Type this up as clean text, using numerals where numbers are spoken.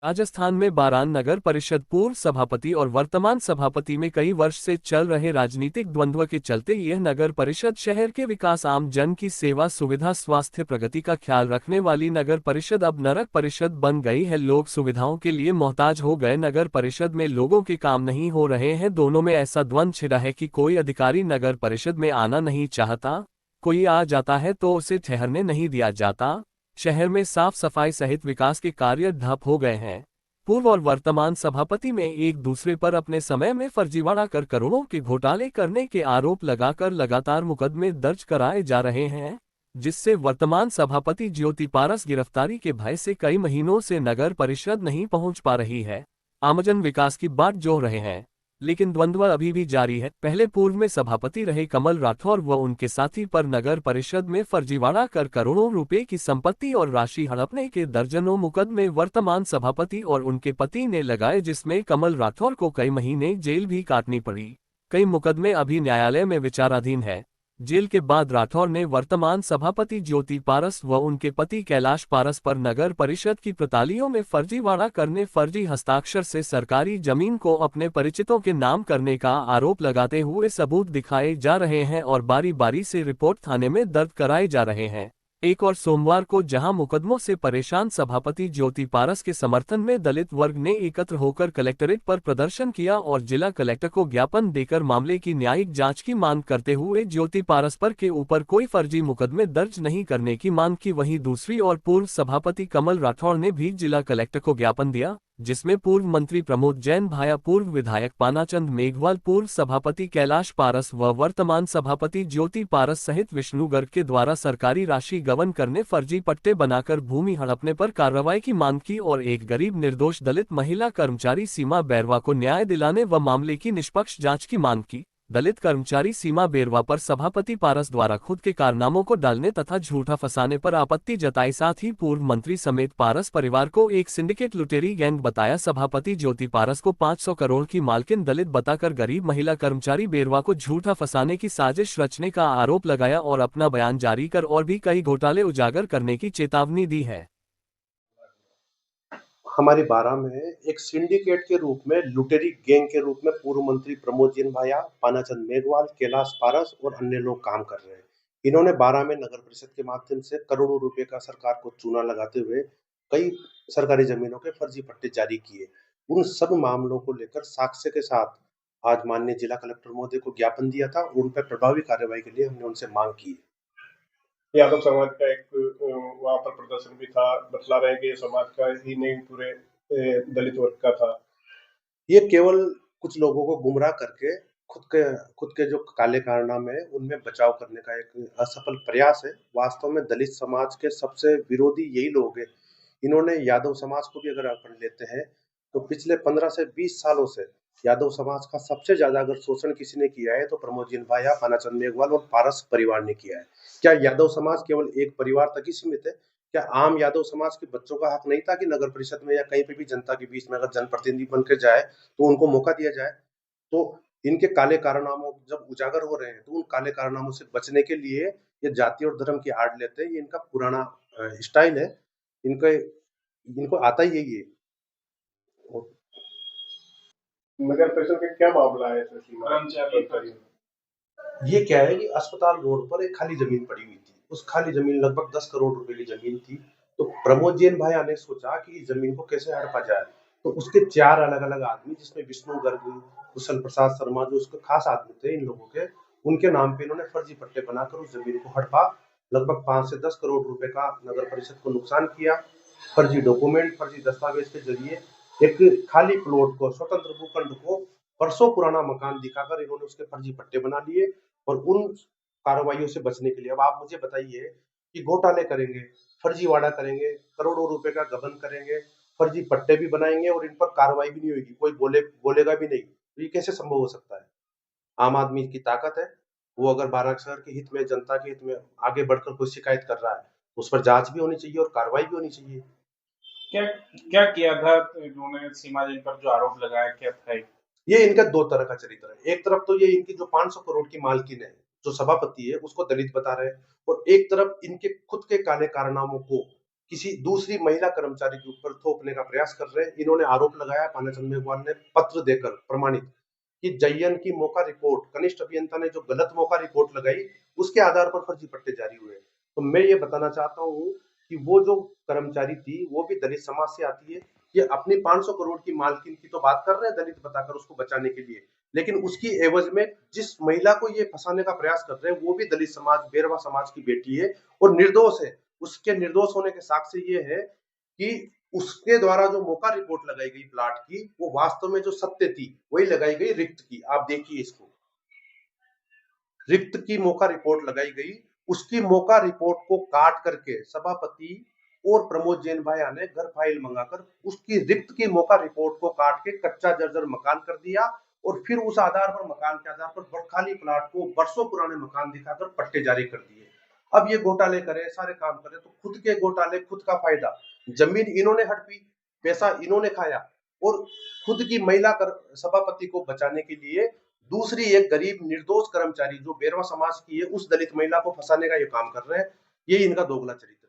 राजस्थान में बारान नगर परिषद पूर्व सभापति और वर्तमान सभापति में कई वर्ष से चल रहे राजनीतिक द्वंद्व के चलते यह नगर परिषद शहर के विकास, आम जन की सेवा, सुविधा, स्वास्थ्य, प्रगति का ख्याल रखने वाली नगर परिषद अब नरक परिषद बन गई है। लोग सुविधाओं के लिए मोहताज हो गए। नगर परिषद में लोगों के काम नहीं हो रहे हैं। दोनों में ऐसा द्वंद्व छिड़ा है कि कोई अधिकारी नगर परिषद में आना नहीं चाहता, कोई आ जाता है तो उसे ठहरने नहीं दिया जाता। शहर में साफ सफाई सहित विकास के कार्य ठप हो गए हैं। पूर्व और वर्तमान सभापति में एक दूसरे पर अपने समय में फर्जीवाड़ा कर करोड़ों के घोटाले करने के आरोप लगाकर लगातार मुकदमे दर्ज कराए जा रहे हैं, जिससे वर्तमान सभापति ज्योति पारस गिरफ्तारी के भय से कई महीनों से नगर परिषद नहीं पहुंच पा रही है। आमजन विकास की बाट जोह रहे हैं, लेकिन द्वंद्व अभी भी जारी है। पहले पूर्व में सभापति रहे कमल राठौर व उनके साथी पर नगर परिषद में फर्जीवाड़ा कर करोड़ों रुपए की संपत्ति और राशि हड़पने के दर्जनों मुकदमे वर्तमान सभापति और उनके पति ने लगाए, जिसमें कमल राठौर को कई महीने जेल भी काटनी पड़ी। कई मुकदमे अभी न्यायालय में विचाराधीन है। जेल के बाद राठौर ने वर्तमान सभापति ज्योति पारस व उनके पति कैलाश पारस पर नगर परिषद की प्रतालियों में फर्जीवाड़ा करने, फर्जी हस्ताक्षर से सरकारी जमीन को अपने परिचितों के नाम करने का आरोप लगाते हुए सबूत दिखाए जा रहे हैं और बारी बारी से रिपोर्ट थाने में दर्ज कराए जा रहे हैं। एक और सोमवार को जहां मुकदमों से परेशान सभापति ज्योति पारस के समर्थन में दलित वर्ग ने एकत्र होकर कलेक्ट्रेट पर प्रदर्शन किया और जिला कलेक्टर को ज्ञापन देकर मामले की न्यायिक जांच की मांग करते हुए ज्योति पारस पर के ऊपर कोई फर्जी मुकदमे दर्ज नहीं करने की मांग की। वहीं दूसरी ओर पूर्व सभापति कमल राठौर ने भी जिला कलेक्टर को ज्ञापन दिया, जिसमें पूर्व मंत्री प्रमोद जैन भाया, पूर्व विधायक पानाचंद मेघवाल, पूर्व सभापति कैलाश पारस व वर्तमान सभापति ज्योति पारस सहित विष्णु गर्ग के द्वारा सरकारी राशि गबन करने, फर्जी पट्टे बनाकर भूमि हड़पने पर कार्रवाई की मांग की और एक गरीब निर्दोष दलित महिला कर्मचारी सीमा बैरवा को न्याय दिलाने व मामले की निष्पक्ष जांच की मांग की। दलित कर्मचारी सीमा बेरवा पर सभापति पारस द्वारा खुद के कारनामों को डालने तथा झूठा फंसाने पर आपत्ति जताई। साथ ही पूर्व मंत्री समेत पारस परिवार को एक सिंडिकेट लुटेरी गैंग बताया। सभापति ज्योति पारस को 500 करोड़ की मालकिन दलित बताकर गरीब महिला कर्मचारी बेरवा को झूठा फंसाने की साजिश रचने का आरोप लगाया और अपना बयान जारी कर और भी कई घोटाले उजागर करने की चेतावनी दी है। हमारी बारह में एक सिंडिकेट के रूप में, लुटेरी गैंग के रूप में पूर्व मंत्री प्रमोद जैन भाया, पानाचंद मेघवाल, कैलाश पारस और अन्य लोग काम कर रहे हैं। इन्होंने बारह में नगर परिषद के माध्यम से करोड़ों रुपए का सरकार को चूना लगाते हुए कई सरकारी जमीनों के फर्जी पट्टे जारी किए। उन सब मामलों को लेकर साक्ष्य के साथ आज माननीय जिला कलेक्टर महोदय को ज्ञापन दिया था। उन पर प्रभावी कार्रवाई के लिए हमने उनसे मांग की। यादव समाज का एक वहां पर प्रदर्शन भी था, बतला रहे कि ये समाज का ही नहीं, पूरे दलित वर्ग का था। ये केवल कुछ लोगों को गुमराह करके खुद के जो काले कारनामे हैं उनमें बचाव करने का एक असफल प्रयास है। वास्तव में दलित समाज के सबसे विरोधी यही लोग हैं। इन्होंने यादव समाज को भी अगर अपन लेते हैं तो पिछले 15 से 20 सालों से यादव समाज का सबसे ज्यादा अगर शोषण किसी ने किया है तो प्रमोद जैन भाया, पानाचंद मेघवाल और पारस परिवार ने किया है। क्या यादव समाज केवल एक परिवार तक ही सीमित है? क्या आम यादव समाज के बच्चों का हक नहीं था कि नगर परिषद में या कहीं पे भी जनता के बीच में अगर जनप्रतिनिधि बनकर जाए तो उनको मौका दिया जाए? तो इनके काले कारनामों जब उजागर हो रहे हैं तो उन काले कारनामों से बचने के लिए ये जाति और धर्म की आड़ लेते हैं। ये इनका पुराना स्टाइल है। इनके इनको आता ही यही है। नगर परिषद का क्या मामला है कर्मचारी? ये क्या है कि अस्पताल रोड पर एक खाली जमीन पड़ी हुई थी। उस खाली जमीन लगभग 10 करोड़ रुपए की जमीन थी। तो प्रमोद जैन भाया ने सोचा कि इस जमीन को कैसे हड़पा जाए। तो उसके 4 अलग-अलग आदमी, जिसमें विष्णु गर्ग, कुशल प्रसाद शर्मा, जो उसके खास आदमी थे इन लोगों के, उनके नाम पे इन्होंने फर्जी पट्टे बनाकर उस जमीन को हड़पा। लगभग 5 से 10 करोड़ रुपए का नगर परिषद को नुकसान किया। फर्जी डॉक्यूमेंट, फर्जी दस्तावेज के जरिए एक खाली प्लॉट को, स्वतंत्र भूखंड को, वर्षों पुराना मकान दिखाकर इन्होंने उसके फर्जी पट्टे बना लिए। और उन कार्रवाइयों से बचने के लिए अब आप मुझे बताइए कि घोटाले करेंगे, फर्जीवाड़ा करेंगे, करोड़ों रुपए का गबन करेंगे, फर्जी पट्टे भी बनाएंगे और इन पर कार्रवाई भी नहीं होगी, कोई बोलेगा भी नहीं, तो ये कैसे संभव हो सकता है? आम आदमी की ताकत है। वो अगर बारां शहर के हित में, जनता के हित में आगे बढ़कर कोई शिकायत कर रहा है तो उस पर जांच भी होनी चाहिए और कार्रवाई भी होनी चाहिए। क्या क्या किया था इन्होंने? सीमा जिन पर जो आरोप लगाया, क्या था? ये इनका 2 तरह का चरित्र है। एक तरफ तो ये इनकी जो 500 करोड़ की मालकिन है, जो सभापति है, उसको दलित बता रहे हैं, और एक तरफ इनके खुद के काले कारनामों को किसी दूसरी महिला कर्मचारी के ऊपर थोपने का प्रयास कर रहे हैं। इन्होंने आरोप लगाया, पानाचंद मेघवाल ने पत्र देकर प्रमाणित कि जयन की मौका रिपोर्ट, कनिष्ठ अभियंता ने जो गलत मौका रिपोर्ट लगाई, उसके आधार पर फर्जी पट्टे जारी हुए। तो मैं ये बताना चाहता हूँ कि वो जो कर्मचारी थी वो भी दलित समाज से आती है। ये अपनी 500 करोड़ की मालकिन की तो बात कर रहे हैं दलित बताकर उसको बचाने के लिए, लेकिन उसकी एवज में जिस महिला को ये फंसाने का प्रयास कर रहे हैं वो भी दलित समाज, बेरवा समाज की बेटी है और निर्दोष है। उसके निर्दोष होने के साक्ष्य ये है कि उसके द्वारा जो मौका रिपोर्ट लगाई गई प्लाट की, वो वास्तव में जो सत्य थी वही लगाई गई रिक्त की। आप देखिए इसको, रिक्त की मौका रिपोर्ट लगाई गई। उसकी मौका रिपोर्ट को काट करके सभापति और प्रमोद जैन भाया ने घर फाइल मंगाकर उसकी रिक्त की मौका रिपोर्ट को काट के कच्चा जर्जर मकान कर दिया और फिर उस आधार पर, मकान के आधार पर खाली प्लाट को वर्षों पुराने मकान दिखाकर पट्टे जारी कर दिए। अब ये घोटाले करे, सारे काम करे, तो खुद के घोटाले, खुद का फायदा, जमीन इन्होंने हड़पी, पैसा इन्होंने खाया और खुद की महिला सभापति को बचाने के लिए दूसरी एक गरीब निर्दोष कर्मचारी जो बेरवा समाज की है उस दलित महिला को फंसाने का ये काम कर रहे हैं। ये इनका दोगला चरित्र है।